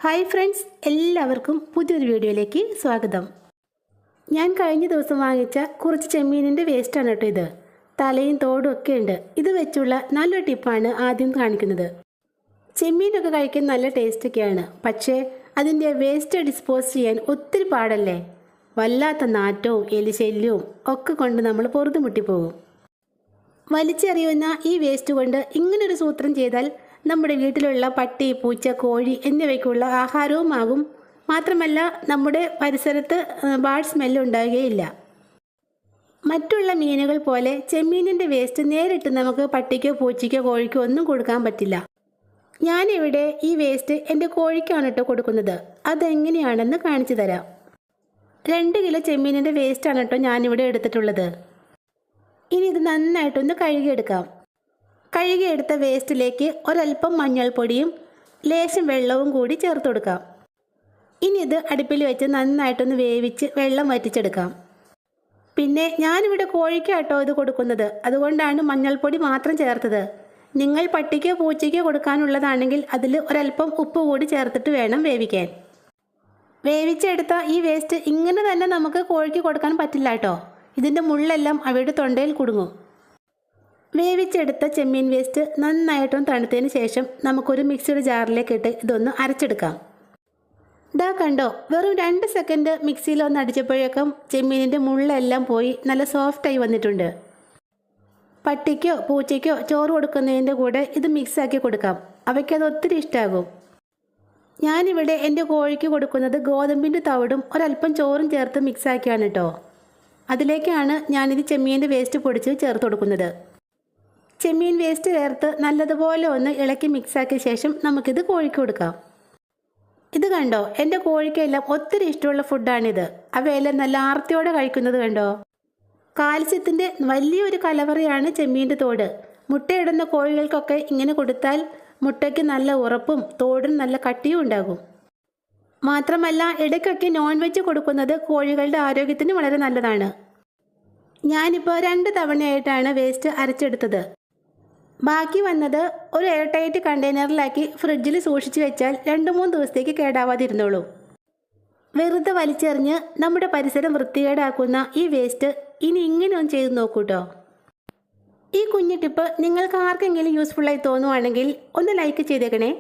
Hi friends, എല്ലാവർക്കും പുതിയൊരു വീഡിയോയിലേക്ക് സ്വാഗതം. ഞാൻ കഴിഞ്ഞ ദിവസം വാങ്ങിച്ച കുറച്ച് ചെമ്മീനിൻ്റെ വേസ്റ്റാണ് കേട്ടോ ഇത്. തലയും തോടും ഒക്കെ ഉണ്ട്. ഇത് വെച്ചുള്ള നല്ലൊരു ടിപ്പാണ് ആദ്യം കാണിക്കുന്നത്. ചെമ്മീനൊക്കെ കഴിക്കാൻ നല്ല ടേസ്റ്റൊക്കെയാണ്, പക്ഷേ അതിൻ്റെ വേസ്റ്റ് ഡിസ്പോസ് ചെയ്യാൻ ഒത്തിരി പാടല്ലേ. വല്ലാത്ത നാറ്റവും എലിശല്യവും ഒക്കെ കൊണ്ട് നമ്മൾ പൊറുതുമുട്ടിപ്പോകും. വലിച്ചെറിയുന്ന ഈ വേസ്റ്റ് കൊണ്ട് ഇങ്ങനൊരു സൂത്രം ചെയ്താൽ നമ്മുടെ വീട്ടിലുള്ള പട്ടി, പൂച്ച, കോഴി എന്നിവയ്ക്കുള്ള ആഹാരവുമാകും. മാത്രമല്ല നമ്മുടെ പരിസരത്ത് ബാഡ് സ്മെല്ല് ഉണ്ടാകുകയില്ല. മറ്റുള്ള മീനുകൾ പോലെ ചെമ്മീനിൻ്റെ വേസ്റ്റ് നേരിട്ട് നമുക്ക് പട്ടിക്കോ പൂച്ചയ്ക്കോ കോഴിക്കോ ഒന്നും കൊടുക്കാൻ പറ്റില്ല. ഞാനിവിടെ ഈ വേസ്റ്റ് എൻ്റെ കോഴിക്കാണ് കേട്ടോ കൊടുക്കുന്നത്. അതെങ്ങനെയാണെന്ന് കാണിച്ചു തരാം. 2 കിലോ ചെമ്മീനിൻ്റെ വേസ്റ്റാണ് കേട്ടോ ഞാനിവിടെ എടുത്തിട്ടുള്ളത്. ഇനി ഇത് നന്നായിട്ടൊന്ന് കഴുകിയെടുക്കാം. കഴുകിയെടുത്ത വേസ്റ്റിലേക്ക് ഒരൽപ്പം മഞ്ഞൾപ്പൊടിയും ലേശം വെള്ളവും കൂടി ചേർത്ത് കൊടുക്കാം. ഇനി ഇത് അടുപ്പിൽ വെച്ച് നന്നായിട്ടൊന്ന് വേവിച്ച് വെള്ളം വറ്റിച്ചെടുക്കാം. പിന്നെ ഞാനിവിടെ കോഴിക്കാട്ടോ ഇത് കൊടുക്കുന്നത്, അതുകൊണ്ടാണ് മഞ്ഞൾപ്പൊടി മാത്രം ചേർത്തത്. നിങ്ങൾ പട്ടിക്കോ പൂച്ചയ്ക്കോ കൊടുക്കാനുള്ളതാണെങ്കിൽ അതിൽ ഒരൽപ്പം ഉപ്പ് കൂടി ചേർത്തിട്ട് വേണം വേവിക്കാൻ. വേവിച്ചെടുത്ത ഈ വേസ്റ്റ് ഇങ്ങനെ തന്നെ നമുക്ക് കോഴിക്ക് കൊടുക്കാൻ പറ്റില്ല കേട്ടോ. ഇതിൻ്റെ മുള്ളെല്ലാം അവയുടെ തൊണ്ടയിൽ കുടുങ്ങും. വേവിച്ചെടുത്ത ചെമ്മീൻ വേസ്റ്റ് നന്നായിട്ടും തണുത്തതിന് ശേഷം നമുക്കൊരു മിക്സിയുടെ ജാറിലേക്ക് ഇട്ട് ഇതൊന്ന് അരച്ചെടുക്കാം. ഇതാ കണ്ടോ, വെറും 2 സെക്കൻഡ് മിക്സിയിലൊന്ന് അടിച്ചപ്പോഴേക്കും ചെമ്മീനിൻ്റെ മുള്ളെല്ലാം പോയി നല്ല സോഫ്റ്റായി വന്നിട്ടുണ്ട്. പട്ടിക്കോ പൂച്ചയ്ക്കോ ചോറ് കൊടുക്കുന്നതിൻ്റെ കൂടെ ഇത് മിക്സാക്കി കൊടുക്കാം. അവയ്ക്കത് ഒത്തിരി ഇഷ്ടമാകും. ഞാനിവിടെ എൻ്റെ കോഴിക്ക് കൊടുക്കുന്നത് ഗോതമ്പിൻ്റെ തവിടും ഒരൽപ്പം ചോറും ചേർത്ത് മിക്സാക്കിയാണ് കേട്ടോ. അതിലേക്കാണ് ഞാനിത് ചെമ്മീൻ്റെ വേസ്റ്റ് പൊടിച്ച് ചേർത്ത് കൊടുക്കുന്നത്. ചെമ്മീൻ വേസ്റ്റ് ചേർത്ത് നല്ലതുപോലെ ഒന്ന് ഇളക്കി മിക്സാക്കിയ ശേഷം നമുക്കിത് കോഴിക്ക് കൊടുക്കാം. ഇത് കണ്ടോ, എൻ്റെ കോഴിക്കെല്ലാം ഒത്തിരി ഇഷ്ടമുള്ള ഫുഡാണിത്. അവയെല്ലാം നല്ല ആർത്തിയോടെ കഴിക്കുന്നത് കണ്ടോ. കാൽസ്യത്തിൻ്റെ വലിയൊരു കലവറയാണ് ചെമ്മീൻ്റെ തോട്. മുട്ടയിടുന്ന കോഴികൾക്കൊക്കെ ഇങ്ങനെ കൊടുത്താൽ മുട്ടയ്ക്ക് നല്ല ഉറപ്പും തോടിന് നല്ല കട്ടിയും ഉണ്ടാകും. മാത്രമല്ല ഇടയ്ക്കൊക്കെ നോൺ വെജ് കൊടുക്കുന്നത് കോഴികളുടെ ആരോഗ്യത്തിന് വളരെ നല്ലതാണ്. ഞാനിപ്പോൾ 2 തവണയായിട്ടാണ് വേസ്റ്റ് അരച്ചെടുത്തത്. ബാക്കി വന്നത് ഒരു എയർ ടൈറ്റ് കണ്ടെയ്നറിലാക്കി ഫ്രിഡ്ജിൽ സൂക്ഷിച്ചു വെച്ചാൽ 2-3 ദിവസത്തേക്ക് കേടാവാതിരുന്നോളൂ. വെറുതെ വലിച്ചെറിഞ്ഞ് നമ്മുടെ പരിസരം വൃത്തികേടാക്കുന്ന ഈ വേസ്റ്റ് ഇനി ഇങ്ങനെ ഒന്ന് ചെയ്ത് നോക്കൂട്ടോ. ഈ കുഞ്ഞു ടിപ്പ് നിങ്ങൾക്ക് ആർക്കെങ്കിലും യൂസ്ഫുള്ളായി തോന്നുവാണെങ്കിൽ ഒന്ന് ലൈക്ക് ചെയ്തേക്കണേ.